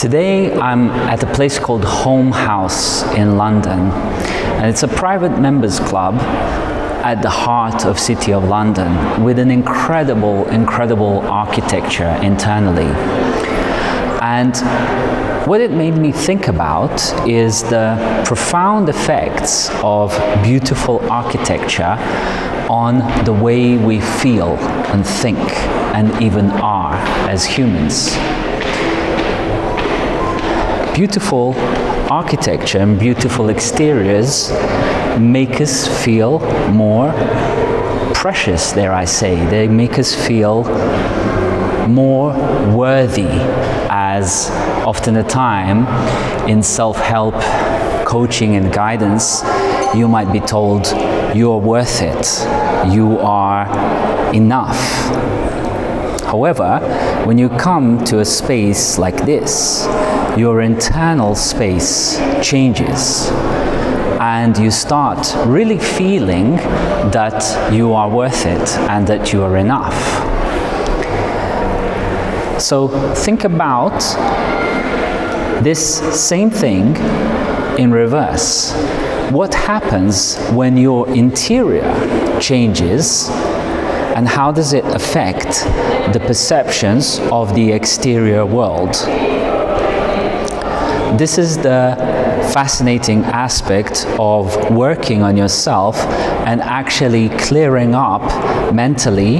Today I'm at a place called Home House in London, and it's a private members club at the heart of City of London with an incredible architecture internally. And what it made me think about is the profound effects of beautiful architecture on the way we feel and think and even are as humans. Beautiful architecture and beautiful exteriors make us feel more precious, dare I say. They make us feel more worthy, as often a time in self-help coaching and guidance, you might be told you're worth it, you are enough. However, when you come to a space like this, your internal space changes and you start really feeling that you are worth it and that you are enough. So think about this same thing in reverse. What happens when your interior changes, and how does it affect the perceptions of the exterior world? This is the fascinating aspect of working on yourself and actually clearing up mentally,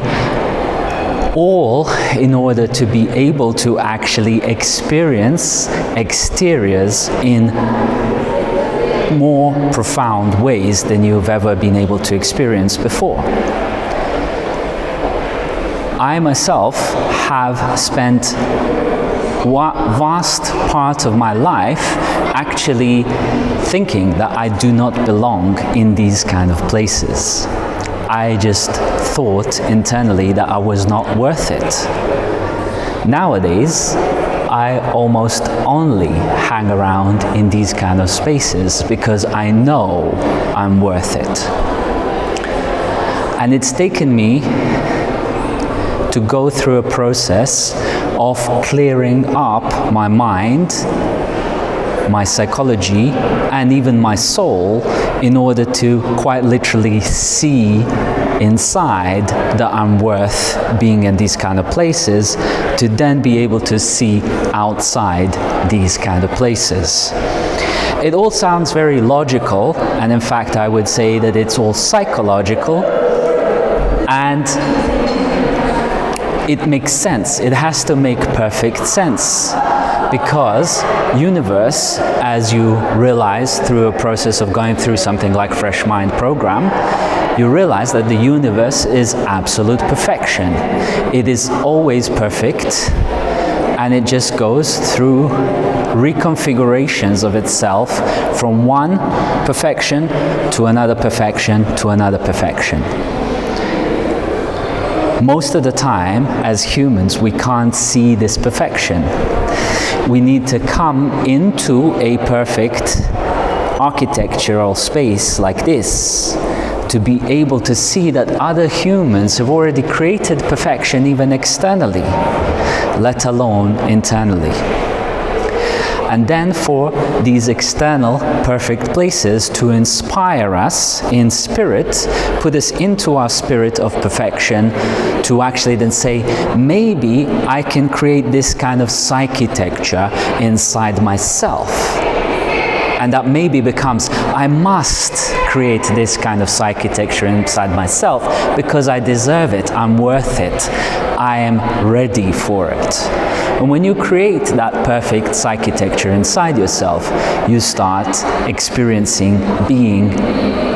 all in order to be able to actually experience exteriors in more profound ways than you've ever been able to experience before. I myself have spent vast part of my life actually thinking that I do not belong in these kind of places. I just thought internally that I was not worth it. Nowadays, I almost only hang around in these kind of spaces because I know I'm worth it. And it's taken me to go through a process of clearing up my mind, my psychology, and even my soul in order to quite literally see inside that I'm worth being in these kind of places, to then be able to see outside these kind of places. It all sounds very logical, and in fact I would say that it's all psychological, and it makes sense. It has to make perfect sense, because universe, as you realize through a process of going through something like Fresh Mind program, you realize that the universe is absolute perfection. It is always perfect, and it just goes through reconfigurations of itself from one perfection to another perfection to another perfection. Most of the time, as humans, we can't see this perfection. We need to come into a perfect architectural space like this to be able to see that other humans have already created perfection even externally, let alone internally. And then for these external perfect places to inspire us in spirit, put us into our spirit of perfection, to actually then say, maybe I can create this kind of psychitecture inside myself. And that maybe becomes, I must create this kind of psychitecture inside myself because I deserve it, I'm worth it, I am ready for it. And when you create that perfect psychitecture inside yourself, you start experiencing being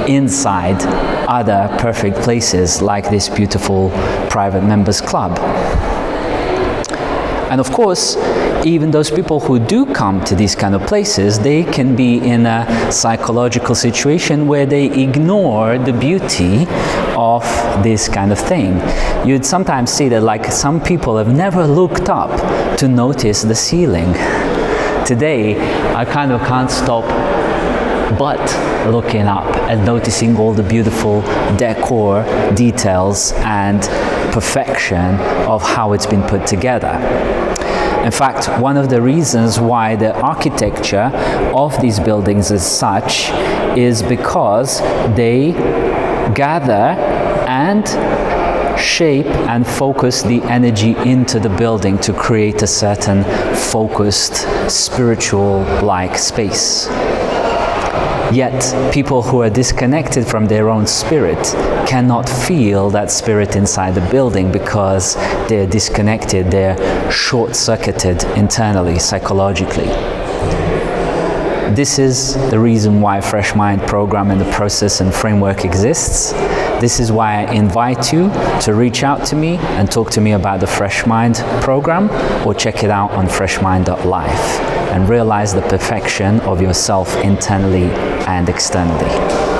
inside other perfect places like this beautiful private members club. And of course, even those people who do come to these kind of places, they can be in a psychological situation where they ignore the beauty of this kind of thing. You'd sometimes see that like some people have never looked up to notice the ceiling. Today, I kind of can't stop but looking up and noticing all the beautiful decor details and perfection of how it's been put together. In fact, one of the reasons why the architecture of these buildings is such is because they gather and shape and focus the energy into the building to create a certain focused, spiritual-like space. Yet, people who are disconnected from their own spirit cannot feel that spirit inside the building because they're disconnected, they're short-circuited internally, psychologically. This is the reason why Fresh Mind program and the process and framework exists. This is why I invite you to reach out to me and talk to me about the Fresh Mind program, or check it out on freshmind.life and realize the perfection of yourself internally and externally.